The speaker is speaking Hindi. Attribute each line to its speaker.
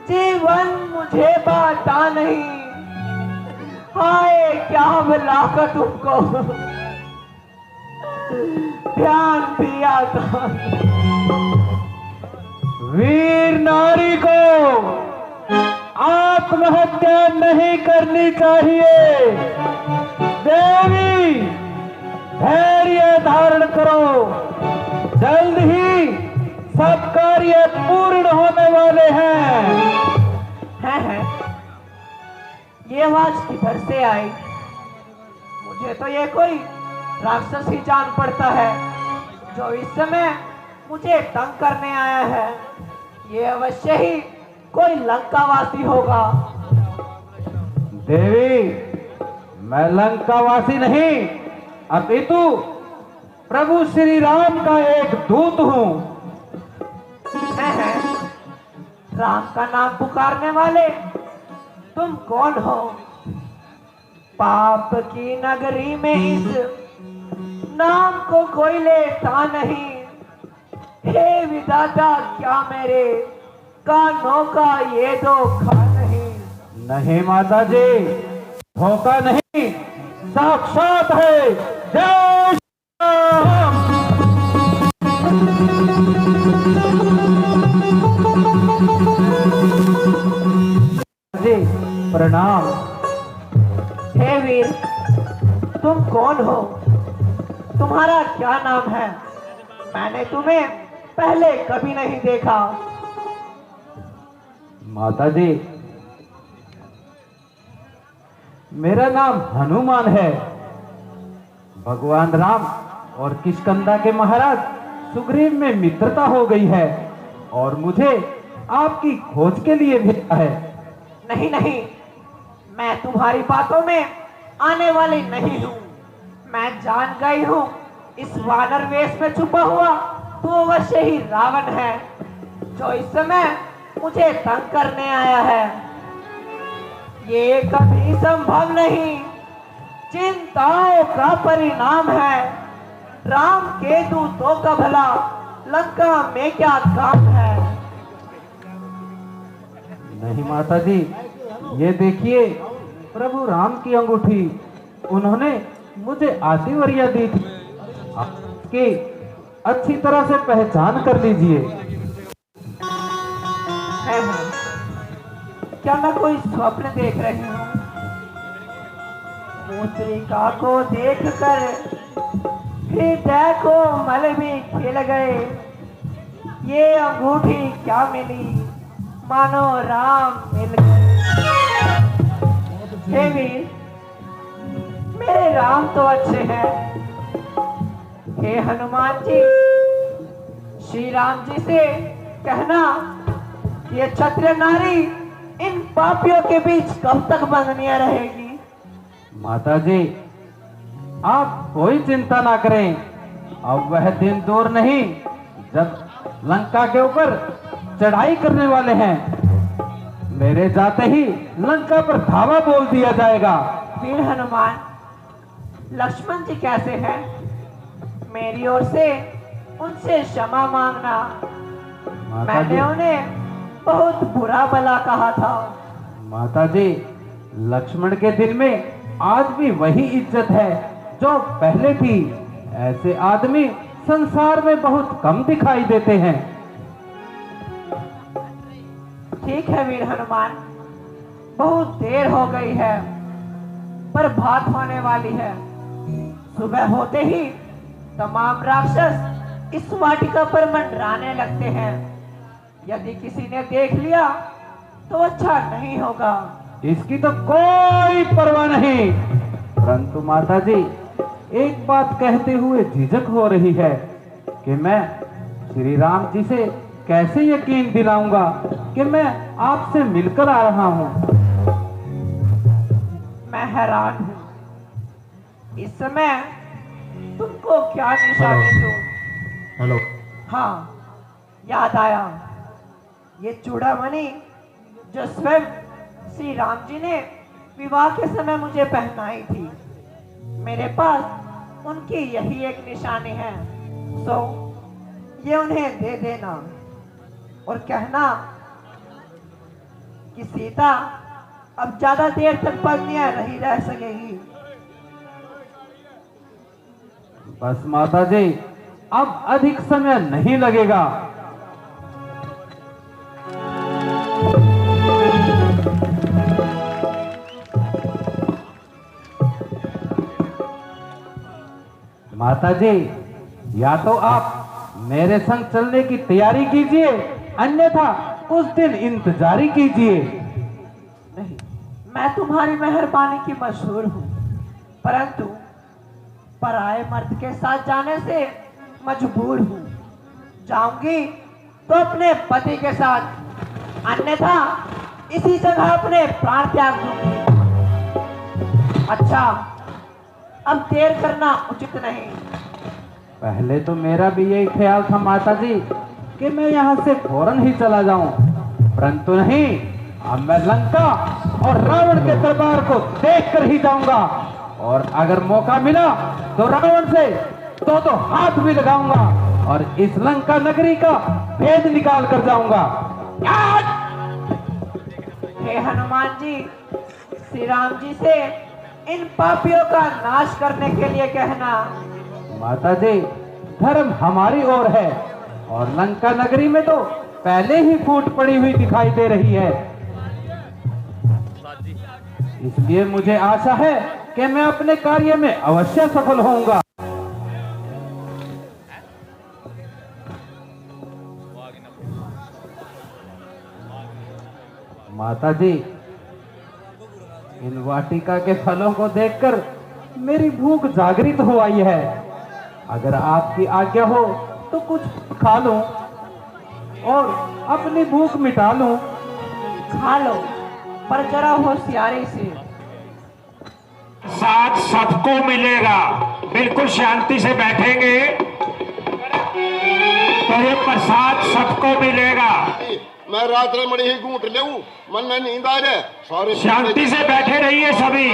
Speaker 1: जीवन मुझे बाता नहीं, हाय क्या भला का तुमको ध्यान दिया था।
Speaker 2: वीर नारी को आत्महत्या नहीं करनी चाहिए। देवी धैर्य धारण करो, जल्द ही सब कार्य पूर्ण होने वाले हैं।
Speaker 1: है ये आवाज किधर से आई? मुझे तो ये कोई राक्षस ही जान पड़ता है जो इस समय मुझे तंग करने आया है। ये अवश्य ही कोई लंकावासी होगा।
Speaker 2: देवी, मैं लंकावासी नहीं अपितु प्रभु श्री राम का एक दूत हूं।
Speaker 1: है राम का नाम पुकारने वाले तुम कौन हो? पाप की नगरी में इस नाम को कोई लेता नहीं। हे विधाता, क्या मेरे कानों का ये धोखा नहीं?
Speaker 2: नहीं माता जी, धोखा नहीं, साक्षात है। जय श्री राम। जी प्रणाम।
Speaker 1: हे वीर, तुम कौन हो? तुम्हारा क्या नाम है? मैंने तुम्हें पहले कभी नहीं देखा।
Speaker 2: माता जी, मेरा नाम हनुमान है। भगवान राम और किष्किंधा के महाराज सुग्रीव में मित्रता हो गई है और मुझे आपकी खोज के लिए भेजा है।
Speaker 1: नहीं नहीं, मैं तुम्हारी बातों में आने वाली नहीं हूँ। मैं जान गई हूँ इस वानर वेश में छुपा हुआ तो अवश्य ही रावण है जो इस समय मुझे तंग करने आया है। ये कभी संभव नहीं, चिंताओं का परिणाम है। राम के दूतों का भला लंका में क्या काम है?
Speaker 2: नहीं माता जी, ये देखिए प्रभु राम की अंगूठी। उन्होंने मुझे आशीर्वाद दी थी, आपकी अच्छी तरह से पहचान कर लीजिए।
Speaker 1: है क्या मैं कोई स्वप्न देख रही हूँ? मुद्रिका को देखकर हृदय को मल भी खिल गए। ये अंगूठी क्या मिली, मानो राम मिल गए। हे वीर, मेरे राम तो अच्छे हैं। हे हनुमान जी, श्री राम जी से कहना ये क्षत्रिय नारी इन पापियों के बीच कब तक बंधनिया रहेगी।
Speaker 2: माता जी, आप कोई चिंता ना करें। अब वह दिन दूर नहीं जब लंका के ऊपर चढ़ाई करने वाले हैं। मेरे जाते ही लंका पर धावा बोल दिया जाएगा।
Speaker 1: वीर हनुमान, लक्ष्मण जी कैसे हैं? मेरी ओर से उनसे क्षमा मांगना। मैंने उन्हें बहुत बुरा भला कहा था।
Speaker 2: माता जी, लक्ष्मण के दिल में आज भी वही इज्जत है जो पहले थी। ऐसे आदमी संसार में बहुत कम दिखाई देते हैं।
Speaker 1: ठीक है वीर हनुमान, बहुत देर हो गई है पर बात होने वाली है। सुबह होते ही तमाम राक्षस इस वाटिका पर मंडराने लगते हैं। यदि किसी ने देख लिया तो अच्छा नहीं होगा।
Speaker 2: इसकी तो कोई परवाह नहीं, परंतु माता जी, एक बात कहते हुए झिझक हो रही है कि मैं श्री राम जी से कैसे यकीन दिलाऊंगा कि मैं आपसे मिलकर आ रहा हूं।
Speaker 1: मैं हैरान हूं, इस समय तुमको क्या निशानी दूं?
Speaker 2: हेलो।
Speaker 1: हाँ, याद आया। ये चूड़ामणि जो स्वयं श्री राम जी ने विवाह के समय मुझे पहनाई थी, मेरे पास उनकी यही एक निशानी है। तो ये उन्हें दे देना और कहना कि सीता अब ज्यादा देर तक पत्नियां नहीं रह सकेगी।
Speaker 2: बस माता जी, अब अधिक समय नहीं लगेगा। माता जी, या तो आप मेरे संग चलने की तैयारी कीजिए, अन्यथा उस दिन इंतजारी कीजिए।
Speaker 1: नहीं, मैं तुम्हारी मेहरबानी की मशहूर हूँ, परंतु पराये मर्द के साथ जाने से मजबूर हूँ। जाऊंगी तो अपने पति के साथ, अन्यथा इसी जगह अपने प्राण त्याग दूंगी। अच्छा, अब देर करना उचित नहीं।
Speaker 2: पहले तो मेरा भी यही ख्याल था माता जी कि मैं यहाँ से फौरन ही चला जाऊं, परंतु नहीं, अब मैं लंका और रावण के दरबार को देख कर ही जाऊंगा, और अगर मौका मिला तो रावण से तो हाथ भी लगाऊंगा और इस लंका नगरी का भेद निकाल कर जाऊंगा।
Speaker 1: हे हनुमान जी, श्री राम जी से इन पापियों का नाश करने के लिए कहना।
Speaker 2: माता जी, धर्म हमारी ओर है और लंका नगरी में तो पहले ही फूट पड़ी हुई दिखाई दे रही है। इसलिए मुझे आशा है कि मैं अपने कार्य में अवश्य सफल होऊंगा। माता जी, इन वाटिका के फलों को देखकर मेरी भूख जागृत हो आई है। अगर आपकी आज्ञा हो तो कुछ खा लूं और अपनी भूख मिटा लूं।
Speaker 1: खा लो, पर जरा होशियारी से।
Speaker 3: साथ सबको मिलेगा, बिल्कुल शांति से बैठेंगे तो ये प्रसाद सबको मिलेगा।
Speaker 4: मैं रात में मड़ी ही घूट ले, मन में नींद आ जाए। सारे
Speaker 3: शांति से बैठे रहिए सभी।